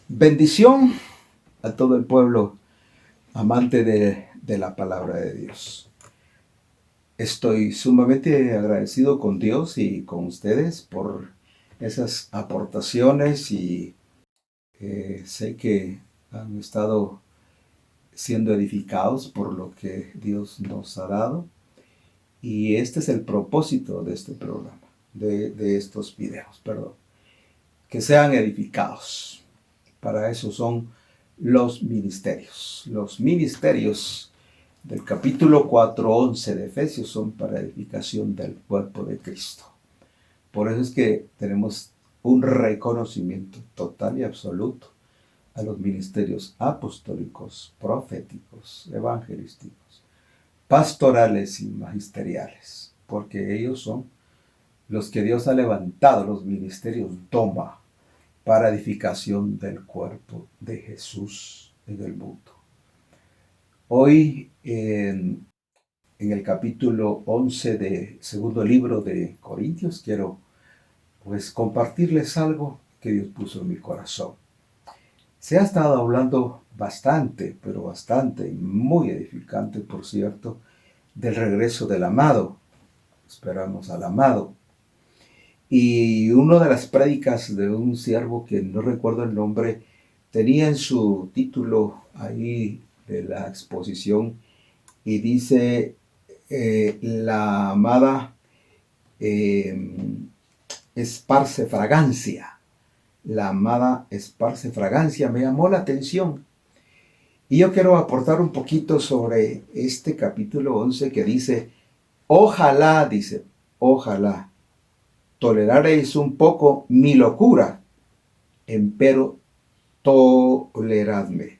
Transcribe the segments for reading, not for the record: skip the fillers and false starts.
Bendición a todo el pueblo amante de la palabra de Dios. Estoy sumamente agradecido con Dios y con ustedes por esas aportaciones y sé que han estado siendo edificados por lo que Dios nos ha dado. Y este es el propósito de este programa, de estos videos, perdón. Que sean edificados. Para eso son los ministerios. Los ministerios del capítulo 4:11 de Efesios son para edificación del cuerpo de Cristo. Por eso es que tenemos un reconocimiento total y absoluto a los ministerios apostólicos, proféticos, evangelísticos, pastorales y magisteriales, porque ellos son los que Dios ha levantado, los ministerios Doma, para edificación del cuerpo de Jesús en el mundo. Hoy, en el capítulo 11 del segundo libro de Corintios, quiero compartirles algo que Dios puso en mi corazón. Se ha estado hablando bastante, pero bastante, muy edificante, por cierto, del regreso del amado. Esperamos al amado. Y una de las prédicas de un siervo que no recuerdo el nombre, tenía en su título ahí de la exposición y dice, la amada esparce fragancia. La amada esparce fragancia. Me llamó la atención. Y yo quiero aportar un poquito sobre este capítulo 11 que dice, ojalá, toleraréis un poco mi locura, empero toleradme.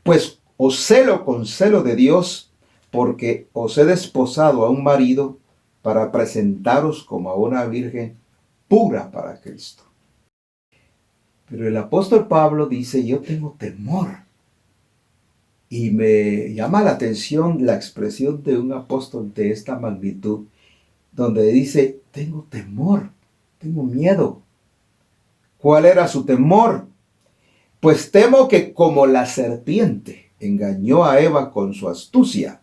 Pues os celo con celo de Dios, porque os he desposado a un marido para presentaros como a una virgen pura para Cristo. Pero el apóstol Pablo dice, yo tengo temor. Y me llama la atención la expresión de un apóstol de esta magnitud, donde dice, tengo temor, tengo miedo. ¿Cuál era su temor? Pues temo que como la serpiente engañó a Eva con su astucia,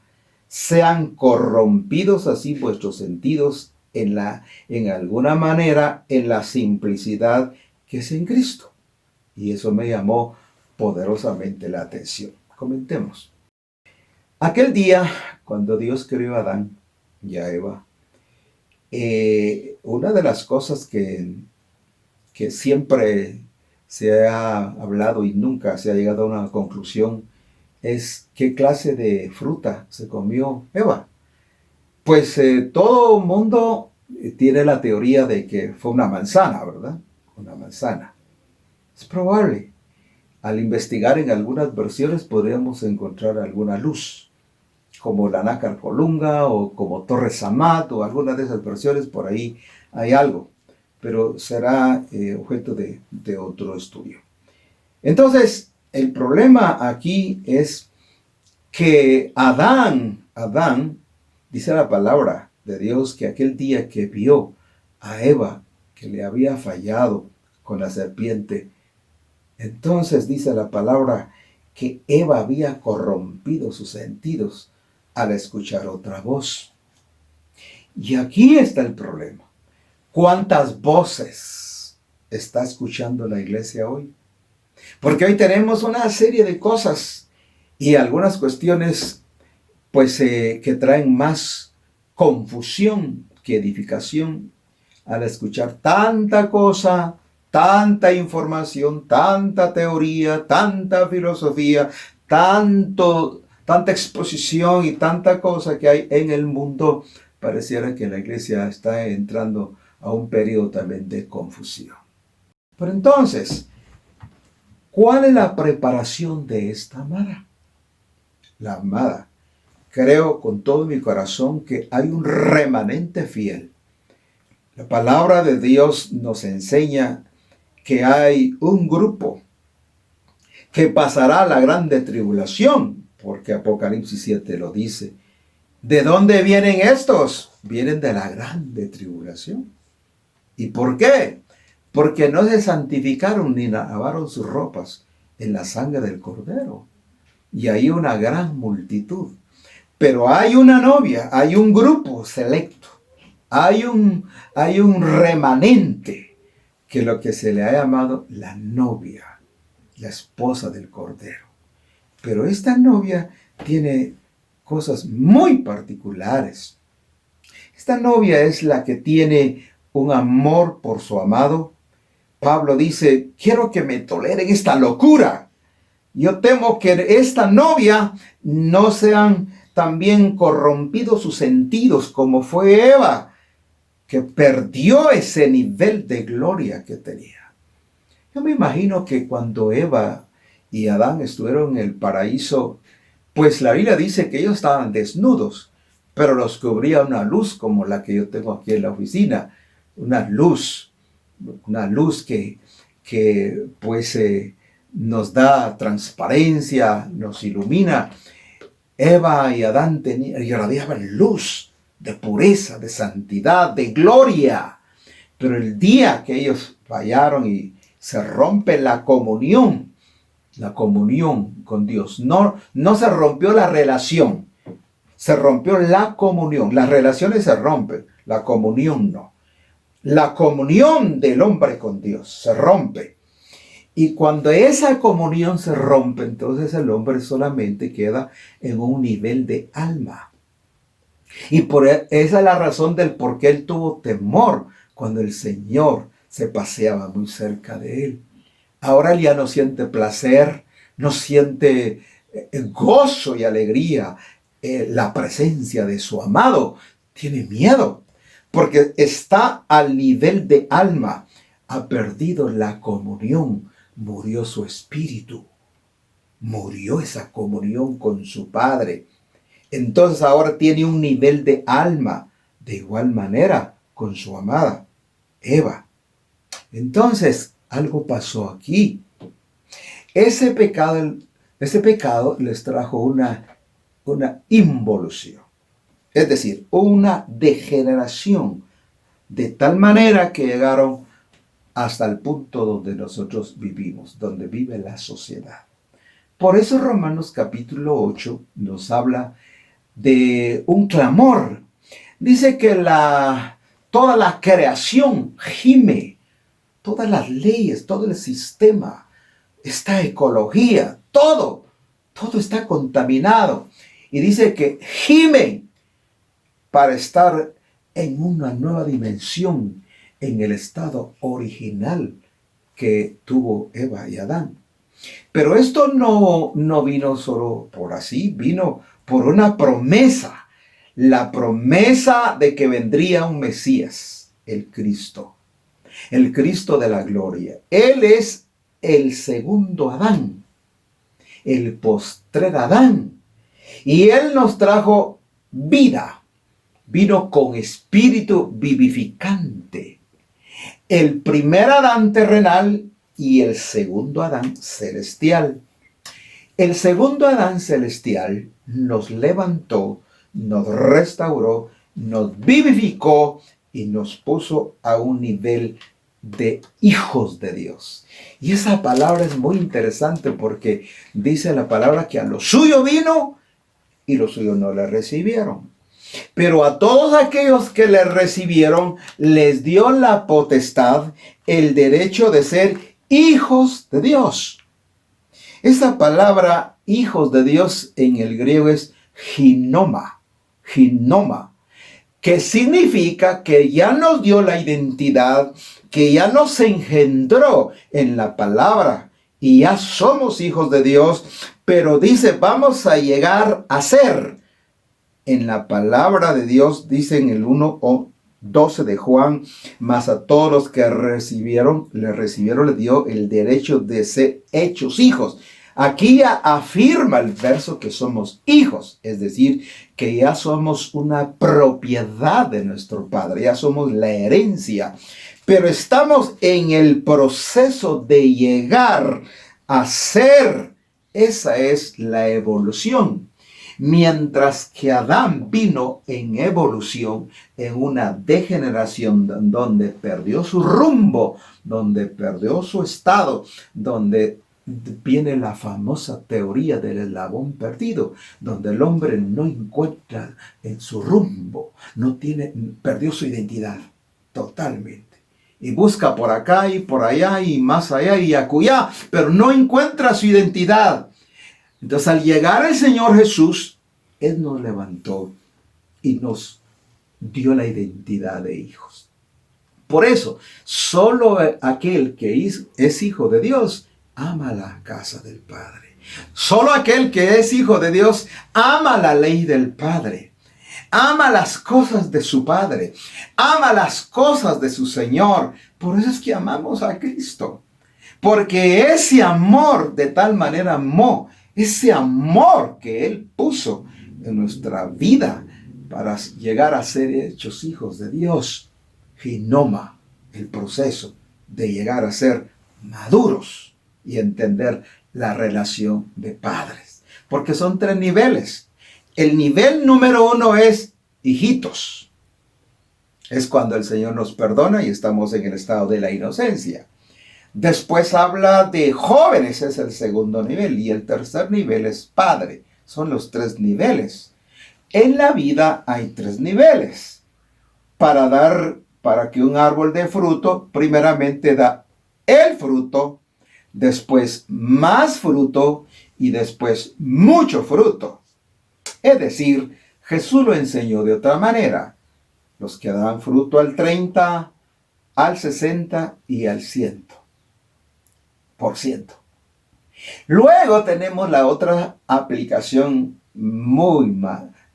sean corrompidos así vuestros sentidos en alguna manera en la simplicidad que es en Cristo. Y eso me llamó poderosamente la atención. Comentemos. Aquel día, cuando Dios creó a Adán y a Eva, una de las cosas que siempre se ha hablado y nunca se ha llegado a una conclusión es qué clase de fruta se comió Eva. Pues todo el mundo tiene la teoría de que fue una manzana, ¿verdad? Una manzana. Es probable. Al investigar en algunas versiones podríamos encontrar alguna luz, como la nácar colunga o como Torre Samat o alguna de esas versiones, por ahí hay algo, pero será objeto de otro estudio. Entonces, el problema aquí es que Adán, dice la palabra de Dios que aquel día que vio a Eva, que le había fallado con la serpiente, entonces dice la palabra que Eva había corrompido sus sentidos al escuchar otra voz. Y aquí está el problema. ¿Cuántas voces está escuchando la iglesia hoy? Porque hoy tenemos una serie de cosas y algunas cuestiones que traen más confusión que edificación al escuchar tanta cosa, tanta información, tanta teoría, tanta filosofía, tanta exposición y tanta cosa que hay en el mundo. Pareciera que la iglesia está entrando a un periodo también de confusión. Pero entonces, ¿cuál es la preparación de esta amada? La amada. Creo con todo mi corazón que hay un remanente fiel. La palabra de Dios nos enseña que hay un grupo que pasará la grande tribulación, porque Apocalipsis 7 lo dice. ¿De dónde vienen estos? Vienen de la grande tribulación. ¿Y por qué? porque no se santificaron ni lavaron sus ropas en la sangre del Cordero. Y hay una gran multitud. Pero hay una novia, hay un grupo selecto, hay un remanente, que lo que se le ha llamado la novia, la esposa del Cordero. Pero esta novia tiene cosas muy particulares. Esta novia es la que tiene un amor por su amado. Pablo dice, quiero que me toleren esta locura. Yo temo que esta novia no sean también corrompidos sus sentidos como fue Eva, que perdió ese nivel de gloria que tenía. Yo me imagino que cuando Eva y Adán estuvieron en el paraíso, pues la Biblia dice que ellos estaban desnudos, pero los cubría una luz como la que yo tengo aquí en la oficina, una luz que pues nos da transparencia, nos ilumina. Eva y Adán irradiaban luz de pureza, de santidad, de gloria. Pero el día que ellos fallaron y se rompe la comunión con Dios, no se rompió la relación, se rompió la comunión. Las relaciones se rompen, la comunión no. La comunión del hombre con Dios se rompe. Y cuando esa comunión se rompe, entonces el hombre solamente queda en un nivel de alma. Y esa es la razón del por qué él tuvo temor cuando el Señor se paseaba muy cerca de él. Ahora él ya no siente placer, no siente gozo y alegría, la presencia de su amado. Tiene miedo, porque está al nivel de alma. Ha perdido la comunión. Murió su espíritu, murió esa comunión con su Padre. Entonces ahora tiene un nivel de alma, de igual manera con su amada Eva. Entonces algo pasó aquí. Ese pecado les trajo una involución, es decir, una degeneración, de tal manera que llegaron hasta el punto donde nosotros vivimos, donde vive la sociedad. Por eso Romanos capítulo 8 nos habla de un clamor. Dice que toda la creación gime, todas las leyes, todo el sistema, esta ecología, todo está contaminado. Y dice que gimen para estar en una nueva dimensión, en el estado original que tuvo Eva y Adán. Pero esto no vino solo por así, vino por una promesa. La promesa de que vendría un Mesías, el Cristo de la gloria. Él es el segundo Adán, el postrer Adán. Y Él nos trajo vida, vino con espíritu vivificante. El primer Adán terrenal y el segundo Adán celestial. El segundo Adán celestial nos levantó, nos restauró, nos vivificó y nos puso a un nivel de hijos de Dios. Y esa palabra es muy interesante porque dice la palabra que a lo suyo vino y los suyos no le recibieron. Pero a todos aquellos que le recibieron, les dio la potestad, el derecho de ser hijos de Dios. Esa palabra hijos de Dios en el griego es ginoma, que significa que ya nos dio la identidad, que ya nos engendró en la palabra y ya somos hijos de Dios, pero dice, vamos a llegar a ser. En la palabra de Dios dice en el 1:12 de Juan, mas a todos los que le dio el derecho de ser hechos hijos. Aquí ya afirma el verso que somos hijos, es decir, que ya somos una propiedad de nuestro Padre, ya somos la herencia, pero estamos en el proceso de llegar a ser. Esa es la evolución. Mientras que Adán vino en evolución, en una degeneración donde perdió su rumbo, donde perdió su estado, donde viene la famosa teoría del eslabón perdido, donde el hombre no encuentra en su rumbo, perdió su identidad totalmente. Y busca por acá y por allá y más allá y acullá, pero no encuentra su identidad. Entonces, al llegar el Señor Jesús, Él nos levantó y nos dio la identidad de hijos. Por eso, solo aquel que es hijo de Dios ama la casa del Padre. Solo aquel que es hijo de Dios ama la ley del Padre. Ama las cosas de su Padre. Ama las cosas de su Señor. Por eso es que amamos a Cristo. Porque ese amor de tal manera amó, ese amor que Él puso en nuestra vida para llegar a ser hechos hijos de Dios, genoma el proceso de llegar a ser maduros y entender la relación de padres. Porque son 3 niveles. El nivel número 1 es hijitos. Es cuando el Señor nos perdona y estamos en el estado de la inocencia. Después habla de jóvenes, es el segundo nivel. Y el tercer nivel es padre. Son los 3 niveles. En la vida hay 3 niveles. Para que un árbol dé fruto, primeramente da el fruto, después más fruto y después mucho fruto. Es decir, Jesús lo enseñó de otra manera. Los que dan fruto al 30, al 60 y al 100%. Luego tenemos la otra aplicación muy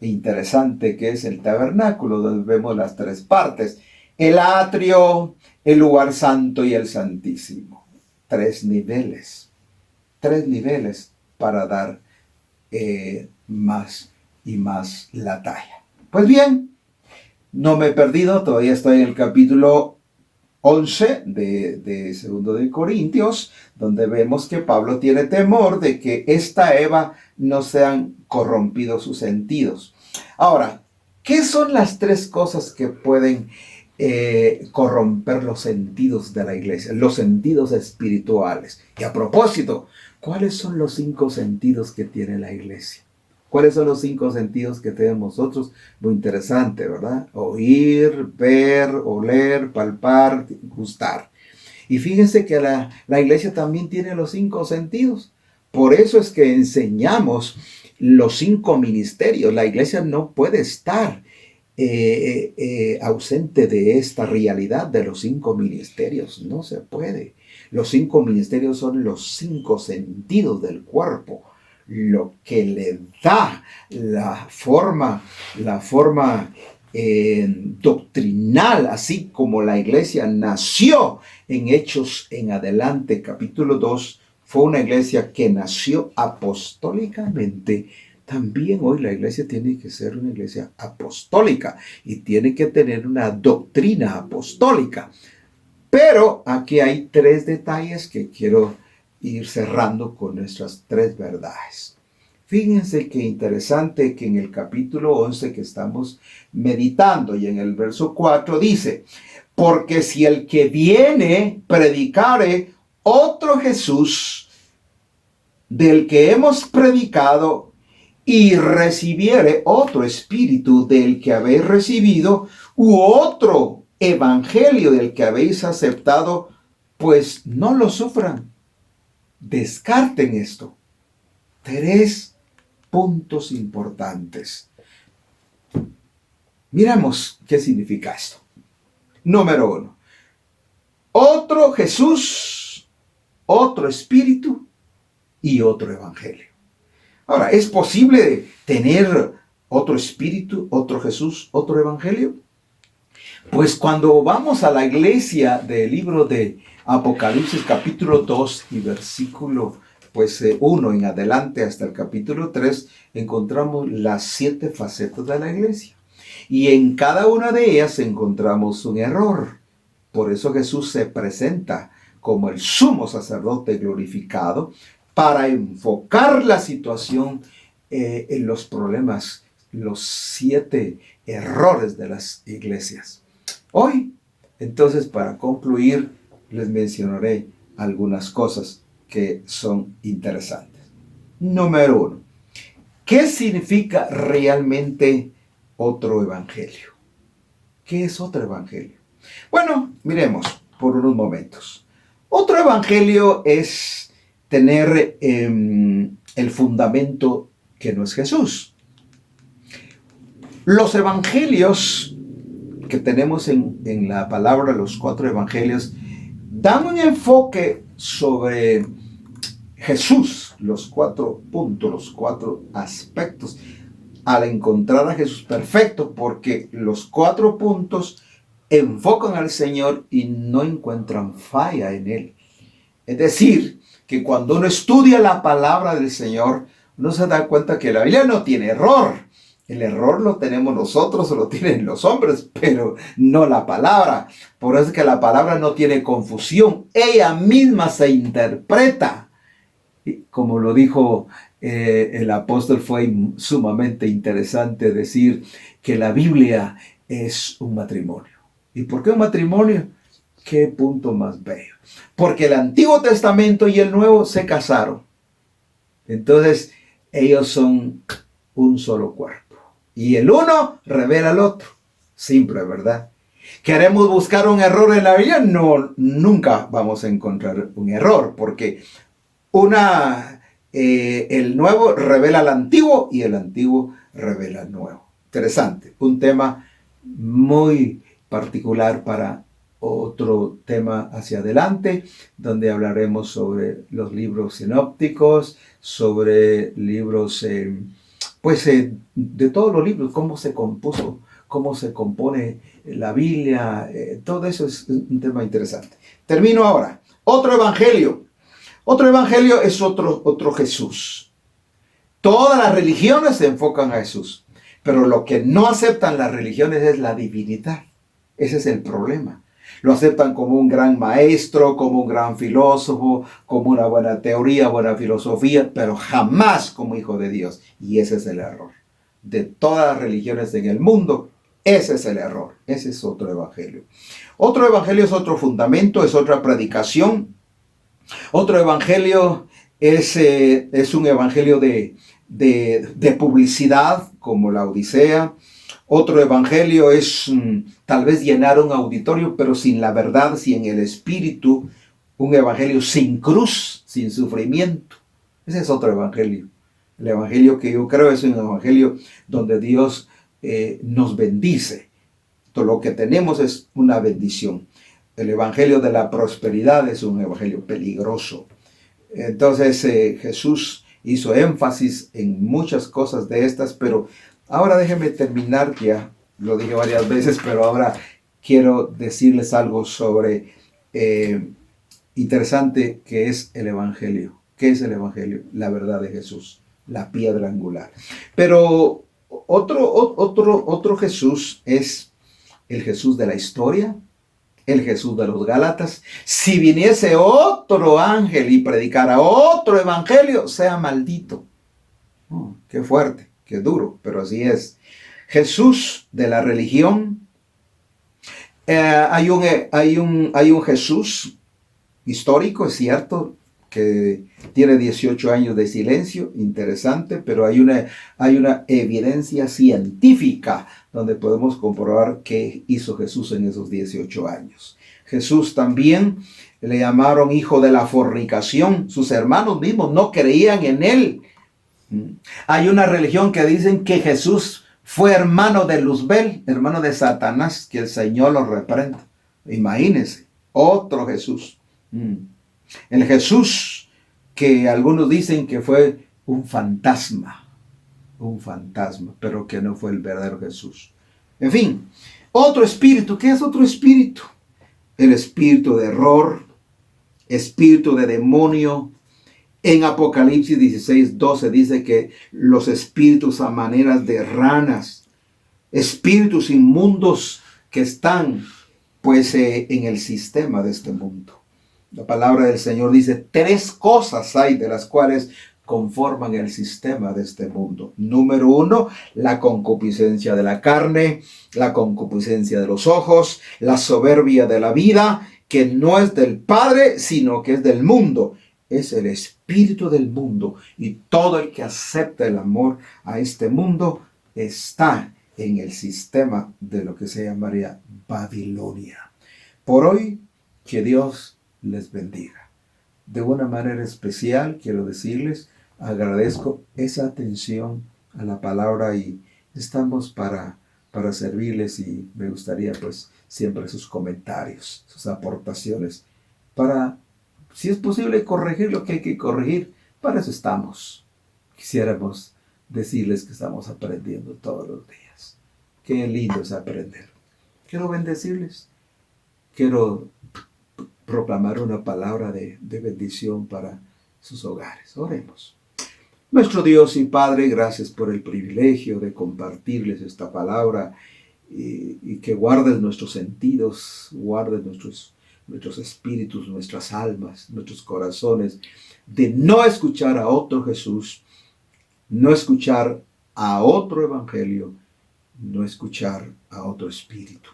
interesante, que es el tabernáculo, donde vemos las 3 partes. El atrio, el lugar santo y el santísimo. 3 niveles. 3 niveles para dar más y más la talla. Pues bien, no me he perdido, todavía estoy en el capítulo 11 de 2 de Corintios, donde vemos que Pablo tiene temor de que esta Eva no sean corrompidos sus sentidos. Ahora, ¿qué son las 3 cosas que pueden corromper los sentidos de la iglesia? Los sentidos espirituales. Y a propósito, ¿cuáles son los 5 sentidos que tiene la iglesia? ¿Cuáles son los 5 sentidos que tenemos nosotros? Muy interesante, ¿verdad? Oír, ver, oler, palpar, gustar. Y fíjense que la iglesia también tiene los 5 sentidos. Por eso es que enseñamos los 5 ministerios. La iglesia no puede estar ausente de esta realidad de los 5 ministerios. No se puede. Los 5 ministerios son los 5 sentidos del cuerpo, lo que le da la forma doctrinal, así como la iglesia nació en Hechos en adelante, capítulo 2, fue una iglesia que nació apostólicamente. También hoy la iglesia tiene que ser una iglesia apostólica y tiene que tener una doctrina apostólica. Pero aquí hay 3 detalles que quiero ir cerrando con nuestras 3 verdades. Fíjense qué interesante que en el capítulo 11 que estamos meditando y en el verso 4 dice: porque si el que viene predicare otro Jesús del que hemos predicado y recibiere otro espíritu del que habéis recibido u otro evangelio del que habéis aceptado, pues no lo sufran. Descarten esto. 3 puntos importantes. Miramos qué significa esto. Número 1. Otro Jesús, otro espíritu y otro evangelio. Ahora, ¿es posible tener otro espíritu, otro Jesús, otro evangelio? Pues cuando vamos a la iglesia del libro de Apocalipsis capítulo 2 y versículo 1 en adelante hasta el capítulo 3, encontramos las 7 facetas de la iglesia. Y en cada una de ellas encontramos un error. Por eso Jesús se presenta como el sumo sacerdote glorificado para enfocar la situación en los problemas, los 7 errores de las iglesias. Hoy, entonces, para concluir, les mencionaré algunas cosas que son interesantes. Número 1. ¿Qué significa realmente otro evangelio? ¿Qué es otro evangelio? Bueno, miremos por unos momentos. Otro evangelio es tener el fundamento que no es Jesús. Los evangelios que tenemos en la palabra, los 4 evangelios, dan un enfoque sobre Jesús, los 4 puntos, los 4 aspectos, al encontrar a Jesús perfecto, porque los 4 puntos enfocan al Señor y no encuentran falla en Él. Es decir, que cuando uno estudia la palabra del Señor, uno se da cuenta que la Biblia no tiene error. El error lo tenemos nosotros, lo tienen los hombres, pero no la palabra. Por eso es que la palabra no tiene confusión. Ella misma se interpreta. Y como lo dijo el apóstol, fue sumamente interesante decir que la Biblia es un matrimonio. ¿Y por qué un matrimonio? Qué punto más bello. Porque el Antiguo Testamento y el Nuevo se casaron. Entonces, ellos son un solo cuerpo. Y el uno revela al otro. Simple, ¿verdad? ¿Queremos buscar un error en la Biblia? No, nunca vamos a encontrar un error. Porque el Nuevo revela al Antiguo y el Antiguo revela al Nuevo. Interesante. Un tema muy particular para otro tema hacia adelante, donde hablaremos sobre los libros sinópticos, sobre libros, de todos los libros, cómo se compuso, cómo se compone la Biblia, todo eso es un tema interesante. Termino ahora. Otro evangelio. Otro evangelio es otro Jesús. Todas las religiones se enfocan a Jesús, pero lo que no aceptan las religiones es la divinidad. Ese es el problema. Lo aceptan como un gran maestro, como un gran filósofo, como una buena teoría, buena filosofía, pero jamás como hijo de Dios. Y ese es el error. De todas las religiones en el mundo, ese es el error. Ese es otro evangelio. Otro evangelio es otro fundamento, es otra predicación. Otro evangelio es un evangelio de publicidad, como la Odisea. Otro evangelio es tal vez llenar un auditorio, pero sin la verdad, sin el espíritu. Un evangelio sin cruz, sin sufrimiento. Ese es otro evangelio. El evangelio que yo creo es un evangelio donde Dios nos bendice. Todo lo que tenemos es una bendición. El evangelio de la prosperidad es un evangelio peligroso. Entonces Jesús hizo énfasis en muchas cosas de estas, pero ahora déjenme terminar, ya lo dije varias veces, pero ahora quiero decirles algo sobre interesante que es el evangelio. ¿Qué es el evangelio? La verdad de Jesús, la piedra angular. Pero otro Jesús es el Jesús de la historia, el Jesús de los Gálatas. Si viniese otro ángel y predicara otro evangelio, sea maldito. Qué fuerte, qué duro, pero así es. Jesús de la religión. Hay un Jesús histórico, es cierto, que tiene 18 años de silencio, interesante, pero hay una evidencia científica donde podemos comprobar qué hizo Jesús en esos 18 años. Jesús también le llamaron hijo de la fornicación. Sus hermanos mismos no creían en él. Hay una religión que dicen que Jesús fue hermano de Luzbel, hermano de Satanás, que el Señor lo reprenda. Imagínense, otro Jesús. El Jesús que algunos dicen que fue un fantasma, pero que no fue el verdadero Jesús. En fin, otro espíritu. ¿Qué es otro espíritu? El espíritu de error, espíritu de demonio. En Apocalipsis 16:12 dice que los espíritus a maneras de ranas, espíritus inmundos que están en el sistema de este mundo. La palabra del Señor dice, 3 cosas hay de las cuales conforman el sistema de este mundo. Número 1, la concupiscencia de la carne, la concupiscencia de los ojos, la soberbia de la vida, que no es del Padre, sino que es del mundo. Es el espíritu del mundo, y todo el que acepta el amor a este mundo está en el sistema de lo que se llamaría Babilonia. Por hoy, que Dios les bendiga. De una manera especial, quiero decirles, agradezco esa atención a la palabra y estamos para servirles, y me gustaría pues siempre sus comentarios, sus aportaciones, para, si es posible, corregir lo que hay que corregir. Para eso estamos. Quisiéramos decirles que estamos aprendiendo todos los días. Qué lindo es aprender. Quiero bendecirles. Quiero proclamar una palabra de bendición para sus hogares. Oremos. Nuestro Dios y Padre, gracias por el privilegio de compartirles esta palabra, y que guardes nuestros sentidos, guardes nuestros espíritus, nuestras almas, nuestros corazones, de no escuchar a otro Jesús, no escuchar a otro evangelio, no escuchar a otro espíritu,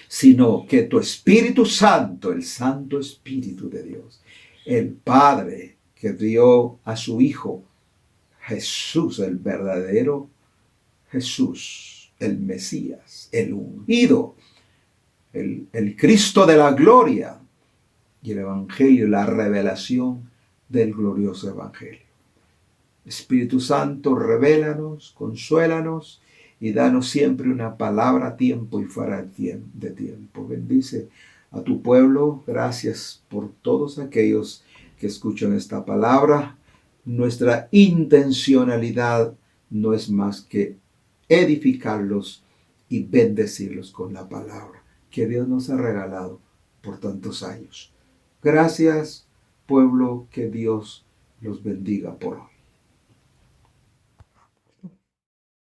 sino que tu Espíritu Santo, el Santo Espíritu de Dios, el Padre que dio a su Hijo Jesús, el verdadero Jesús, el Mesías, el ungido, el Cristo de la gloria, y el Evangelio, la revelación del glorioso Evangelio. Espíritu Santo, revélanos, consuélanos y danos siempre una palabra a tiempo y fuera de tiempo. Bendice a tu pueblo. Gracias por todos aquellos que escuchan esta palabra. Nuestra intencionalidad no es más que edificarlos y bendecirlos con la palabra que Dios nos ha regalado por tantos años. Gracias, pueblo, que Dios los bendiga por hoy.